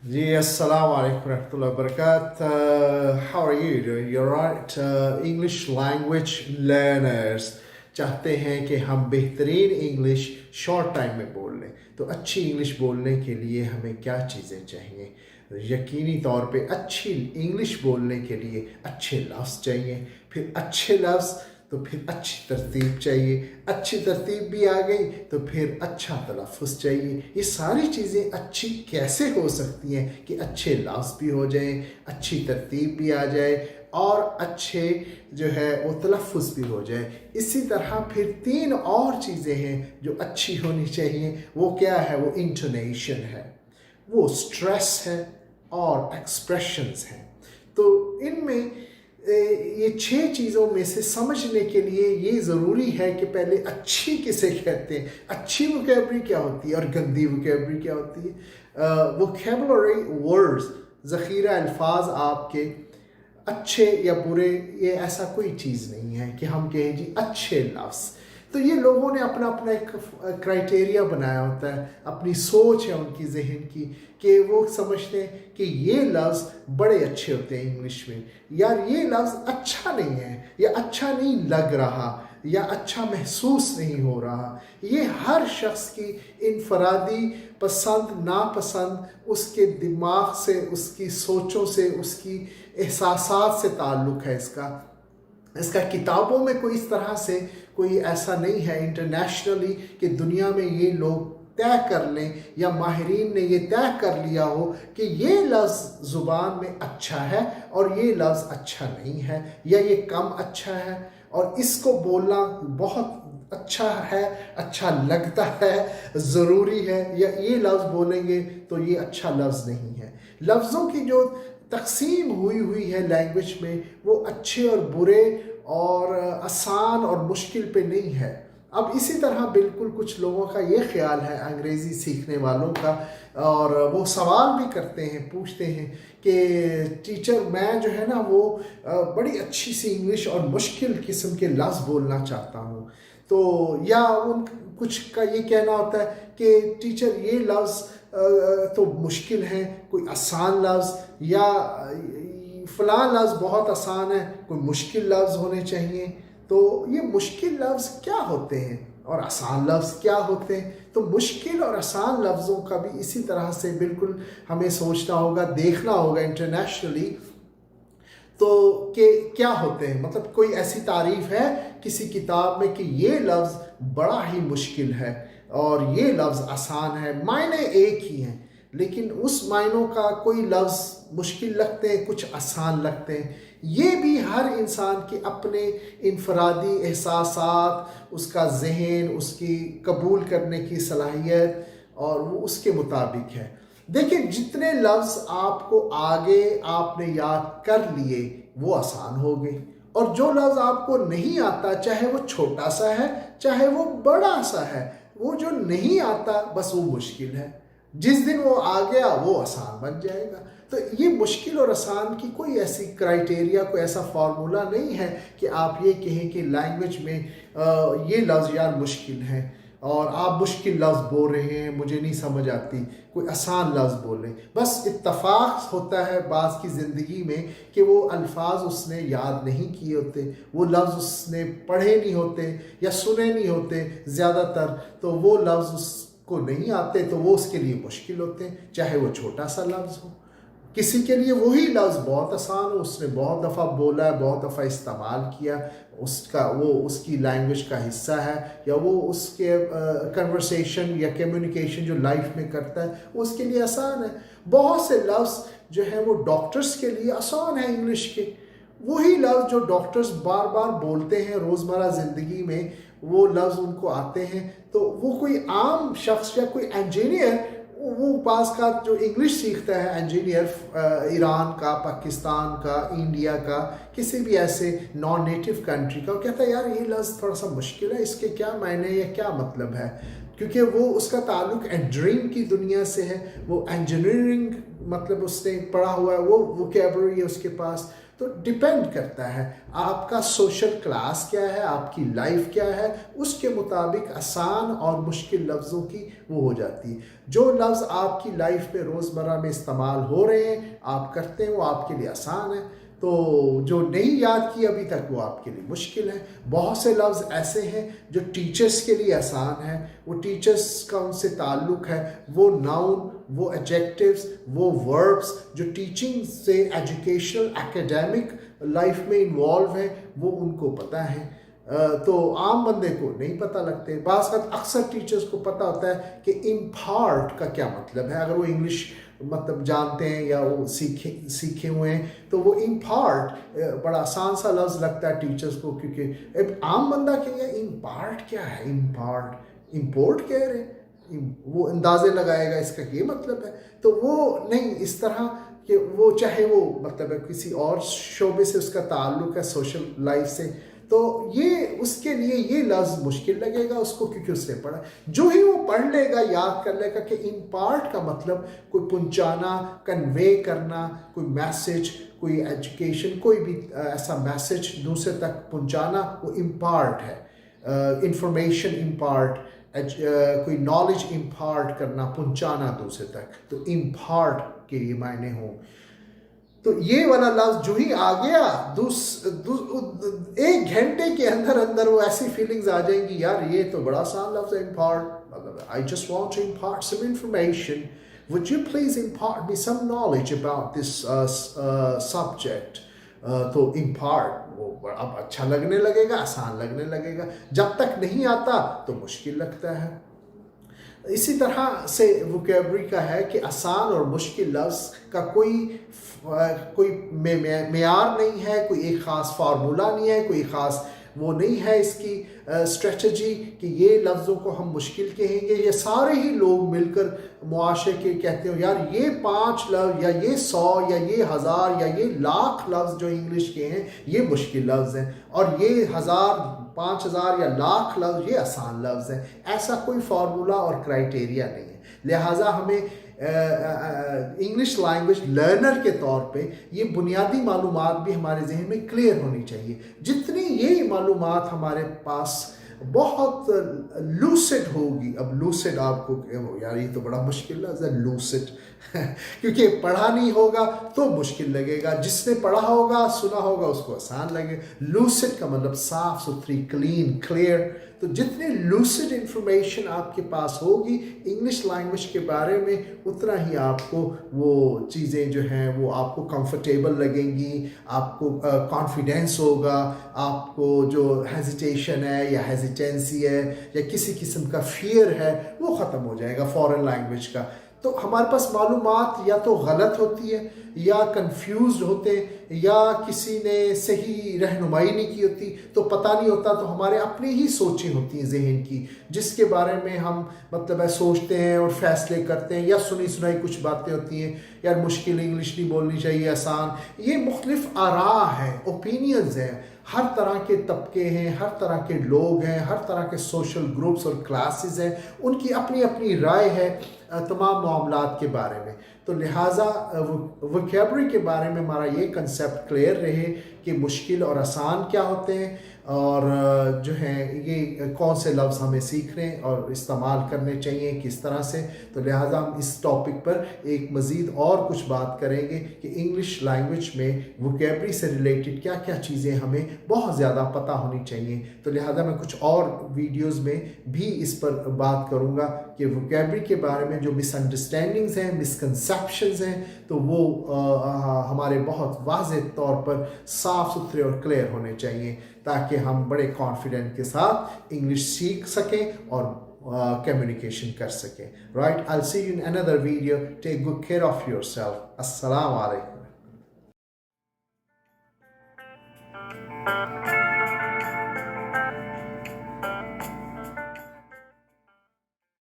जी अस्सलाम वालेकुम रहमतुल्लाहि व बरकातहू। How are you doing? You're right. English language learners चाहते हैं कि हम बेहतरीन इंग्लिश शॉर्ट टाइम में बोल लें। तो अच्छी इंग्लिश बोलने के लिए हमें क्या चीज़ें चाहिए? यकीनी तौर पे अच्छी इंग्लिश बोलने के लिए अच्छे लफ्ज़ चाहिए, फिर अच्छे लफ्ज़ तो फिर अच्छी तरतीब चाहिए, अच्छी तरतीब भी आ गई तो फिर अच्छा तलफ़्फ़ुज़ चाहिए। ये सारी चीज़ें अच्छी कैसे हो सकती हैं कि अच्छे लफ्ज़ भी हो जाएं, अच्छी तरतीब भी आ जाए और अच्छे जो है वो तलफ़्फ़ुज़ भी हो जाए। इसी तरह फिर 3 और चीज़ें हैं जो अच्छी होनी चाहिए। वो क्या है? वो इंटोनेशन है, वो स्ट्रेस है और एक्सप्रेशंस हैं। तो इनमें ये 6 चीज़ों में से समझने के लिए ये ज़रूरी है कि पहले अच्छी किसे कहते हैं, अच्छी वोकैबलरी क्या होती है और गंदी वोकैबलरी क्या होती है। वोकैबलरी वर्ड्स, ज़ख़ीरा अल्फाज आपके अच्छे या बुरे, ये ऐसा कोई चीज़ नहीं है कि हम कहें जी अच्छे लफ्ज़। तो ये लोगों ने अपना अपना एक क्राइटेरिया बनाया होता है, अपनी सोच है उनकी जहन की कि वो समझते हैं कि ये लफ्ज़ बड़े अच्छे होते हैं इंग्लिश में, यार ये लफ्ज़ अच्छा नहीं है या अच्छा नहीं लग रहा या अच्छा महसूस नहीं हो रहा। ये हर शख्स की इनफरादी पसंद नापसंद, उसके दिमाग से, उसकी सोचों से, उसकी एहसासात से ताल्लुक़ है इसका किताबों में कोई इस तरह से कोई ऐसा नहीं है इंटरनेशनली कि दुनिया में ये लोग तय कर लें या माहिरीन ने ये तय कर लिया हो कि ये लफ्ज़ ज़ुबान में अच्छा है और ये लफ्ज़ अच्छा नहीं है, या ये कम अच्छा है और इसको बोलना बहुत अच्छा है, अच्छा लगता है, ज़रूरी है, या ये लफ्ज़ बोलेंगे तो ये अच्छा लफ्ज़ नहीं है। लफ्ज़ों की जो तकसीम हुई है लैंग्वेज में, वो अच्छे और बुरे और आसान और मुश्किल पे नहीं है। अब इसी तरह बिल्कुल कुछ लोगों का ये ख्याल है अंग्रेज़ी सीखने वालों का, और वो सवाल भी करते हैं, पूछते हैं कि टीचर मैं जो है ना वो बड़ी अच्छी सी इंग्लिश और मुश्किल किस्म के लफ्ज़ बोलना चाहता हूँ। तो या उन कुछ का ये कहना होता है कि टीचर ये लफ्ज़ तो मुश्किल है, कोई आसान लफ्ज़, या फ़लाँ लफ्ज़ बहुत आसान है, कोई मुश्किल लफ्ज़ होने चाहिए। तो ये मुश्किल लफ्ज़ क्या होते हैं और आसान लफ्ज़ क्या होते हैं? तो मुश्किल और आसान लफ्ज़ों का भी इसी तरह से बिल्कुल हमें सोचना होगा, देखना होगा इंटरनेशनली तो कि क्या होते हैं। मतलब कोई ऐसी तारीफ़ है किसी किताब में कि ये लफ्ज़ बड़ा ही मुश्किल है और ये लफ्ज़ आसान है, मायने एक ही हैं लेकिन उस मायनों का कोई लफ्ज़ मुश्किल लगते हैं, कुछ आसान लगते हैं। ये भी हर इंसान के अपने इनफरादी एहसासात, उसका जहन, उसकी कबूल करने की सलाहियत और वो उसके मुताबिक है। देखिए जितने लफ्ज़ आपको आगे आपने याद कर लिए वो आसान हो गए, और जो लफ्ज़ आपको नहीं आता, चाहे वो छोटा सा है चाहे वो बड़ा सा है, वो जो नहीं आता बस वो मुश्किल है। जिस दिन वो आ गया वो आसान बन जाएगा। तो ये मुश्किल और आसान की कोई ऐसी क्राइटेरिया, कोई ऐसा फार्मूला नहीं है कि आप ये कहें कि लैंग्वेज में ये लफ्ज़ यार मुश्किल है और आप मुश्किल लफ्ज़ बोल रहे हैं, मुझे नहीं समझ आती, कोई आसान लफ्ज़ बोलें। बस इत्तफाक होता है बाज़ की ज़िंदगी में कि वो अल्फाज उसने याद नहीं किए होते, वो लफ्ज़ उसने पढ़े नहीं होते या सुने नहीं होते ज़्यादातर, तो वो लफ्ज़ उसको नहीं आते तो वो उसके लिए मुश्किल होते हैं, चाहे वो छोटा सा लफ्ज़ हो। किसी के लिए वही लफ्ज़ बहुत आसान हो, उसने बहुत दफ़ा बोला है, बहुत दफ़ा इस्तेमाल किया, उसका वो उसकी लैंग्वेज का हिस्सा है, या वो उसके कन्वर्सेशन या कम्युनिकेशन जो लाइफ में करता है उसके लिए आसान है। बहुत से लफ्ज़ जो है वो डॉक्टर्स के लिए आसान है इंग्लिश के, वही लफ्ज़ जो डॉक्टर्स बार बार बोलते हैं रोज़मर्रा ज़िंदगी में, वो लफ्ज़ उनको आते हैं, तो वो कोई आम शख्स या कोई इंजीनियर, वो पास का जो इंग्लिश सीखता है इंजीनियर ईरान का, पाकिस्तान का, इंडिया का, किसी भी ऐसे नॉन नेटिव कंट्री का, वो कहता है यार ये लफ्ज़ थोड़ा सा मुश्किल है, इसके क्या मायने या क्या मतलब है, क्योंकि वो उसका ताल्लुक ड्रीम की दुनिया से है, वो इंजीनियरिंग मतलब उसने पढ़ा हुआ है, वो वोकैबलरी है उसके पास, تو ڈیپینڈ کرتا ہے آپ کا سوشل کلاس کیا ہے، آپ کی لائف کیا ہے، اس کے مطابق آسان اور مشکل لفظوں کی وہ ہو جاتی ہے۔ جو لفظ آپ کی لائف میں روزمرہ میں استعمال ہو رہے ہیں، آپ کرتے ہیں، وہ آپ کے لیے آسان ہے، تو جو نہیں یاد کی ابھی تک وہ آپ کے لیے مشکل ہے۔ بہت سے لفظ ایسے ہیں جو ٹیچرز کے لیے آسان ہیں، وہ ٹیچرز کا ان سے تعلق ہے، وہ ناؤن، وہ ایڈجیکٹیوز، وہ وربس جو ٹیچنگ سے ایجوکیشنل ایکیڈیمک لائف میں انوالو ہیں، وہ ان کو پتہ ہے، تو عام بندے کو نہیں پتہ لگتے۔ بعض وقت اکثر ٹیچرز کو پتہ ہوتا ہے کہ امپارٹ کا کیا مطلب ہے، اگر وہ انگلش مطلب جانتے ہیں یا وہ سیکھے ہوئے ہیں تو وہ امپارٹ بڑا آسان سا لفظ لگتا ہے ٹیچرز کو، کیونکہ عام بندہ کہ امپارٹ کیا ہے، امپارٹ امپورٹ کہہ رہے ہیں، وہ اندازے لگائے گا اس کا یہ مطلب ہے، تو وہ نہیں، اس طرح کہ وہ چاہے وہ مطلب ہے کسی اور شعبے سے اس کا تعلق ہے، سوشل لائف سے، تو یہ اس کے لیے یہ لفظ مشکل لگے گا اس کو، کیونکہ اس نے پڑھا۔ جو ہی وہ پڑھ لے گا، یاد کر لے گا کہ امپارٹ کا مطلب کوئی پہنچانا، کنوے کرنا، کوئی میسج، کوئی ایجوکیشن، کوئی بھی ایسا میسج دوسرے تک پہنچانا، وہ امپارٹ ہے۔ انفارمیشن امپارٹ، کوئی نالج امپارٹ کرنا، پہنچانا دوسرے تک، تو امپارٹ کے یہ معنی ہوں۔ تو یہ والا لفظ جو ہی آ گیا، ایک گھنٹے کے اندر اندر وہ ایسی فیلنگز آ جائیں گی، یار یہ تو بڑا آسان لفظ ہے impart, I just want to impart some information, would you please impart me some knowledge about this subject؟ تو امپارٹ وہ اب اچھا لگنے لگے گا، آسان لگنے لگے گا، جب تک نہیں آتا تو مشکل لگتا ہے۔ اسی طرح سے ووکیبلری کا ہے کہ آسان اور مشکل لفظ کا کوئی معیار نہیں ہے، کوئی ایک خاص فارمولہ نہیں ہے، کوئی خاص وہ نہیں ہے اس کی اسٹریٹجی کہ یہ لفظوں کو ہم مشکل کہیں گے، یہ سارے ہی لوگ مل کر معاشرے کے کہتے ہو یار یہ 5 لفظ یا یہ 100 یا یہ 1000 یا یہ لاکھ لفظ جو انگلش کے ہیں یہ مشکل لفظ ہیں، اور یہ 1000 5000 یا لاکھ لفظ یہ آسان لفظ ہیں۔ ایسا کوئی فارمولہ اور کرائیٹیریا نہیں ہے، لہٰذا ہمیں انگلش لینگویج لرنر کے طور پہ یہ بنیادی معلومات بھی ہمارے ذہن میں کلیئر ہونی چاہیے۔ جتنی یہ معلومات ہمارے پاس بہت لوسڈ ہوگی، اب لوسڈ آپ کو یار یہ تو بڑا مشکل لفظ ہے لوسڈ کیونکہ پڑھا نہیں ہوگا تو مشکل لگے گا، جس نے پڑھا ہوگا سنا ہوگا اس کو آسان لگے۔ لوسڈ کا مطلب صاف ستھری، کلین، کلیئر۔ تو جتنی لوسڈ انفارمیشن آپ کے پاس ہوگی انگلش لینگویج کے بارے میں، اتنا ہی آپ کو وہ چیزیں جو ہیں وہ آپ کو کمفرٹیبل لگیں گی، آپ کو کانفیڈینس ہوگا، آپ کو جو ہیزیٹیشن ہے یا ہیزیٹینسی ہے یا کسی قسم کا فیئر ہے وہ ختم ہو جائے گا فارن لینگویج کا۔ تو ہمارے پاس معلومات یا تو غلط ہوتی ہے یا کنفیوزڈ ہوتے یا کسی نے صحیح رہنمائی نہیں کی ہوتی، تو پتہ نہیں ہوتا، تو ہمارے اپنی ہی سوچیں ہوتی ہیں ذہن کی جس کے بارے میں ہم مطلب ہے سوچتے ہیں اور فیصلے کرتے ہیں، یا سنی سنائی کچھ باتیں ہوتی ہیں، یار مشکل انگلش نہیں بولنی چاہیے، آسان۔ یہ مختلف آراء ہیں، اوپینینز ہیں، ہر طرح کے طبقے ہیں، ہر طرح کے لوگ ہیں، ہر طرح کے سوشل گروپس اور کلاسز ہیں، ان کی اپنی اپنی رائے ہے تمام معاملات کے بارے میں۔ تو لہٰذا ووکیبلری کے بارے میں ہمارا یہ کنسیپٹ کلیئر رہے کہ مشکل اور آسان کیا ہوتے ہیں، اور جو ہیں یہ کون سے لفظ ہمیں سیکھنے اور استعمال کرنے چاہیے کس طرح سے۔ تو لہٰذا ہم اس ٹاپک پر ایک مزید اور کچھ بات کریں گے کہ انگلش لینگویج میں ووکیبلری سے ریلیٹڈ کیا کیا چیزیں ہمیں بہت زیادہ پتہ ہونی چاہیے۔ تو لہٰذا میں کچھ اور ویڈیوز میں بھی اس پر بات کروں گا کہ ووکیبلری کے بارے میں جو مس انڈرسٹینڈنگز ہیں، مسکنسیپشنز ہیں، تو وہ ہمارے بہت واضح طور پر صاف ستھرے اور کلیئر ہونے چاہیے، تاکہ ہم بڑے کانفیڈنٹ کے ساتھ انگلش سیکھ سکیں اور کمیونیکیشن کر سکیں۔ Right, I'll see you in another video. Take good care of yourself. السلام علیکم۔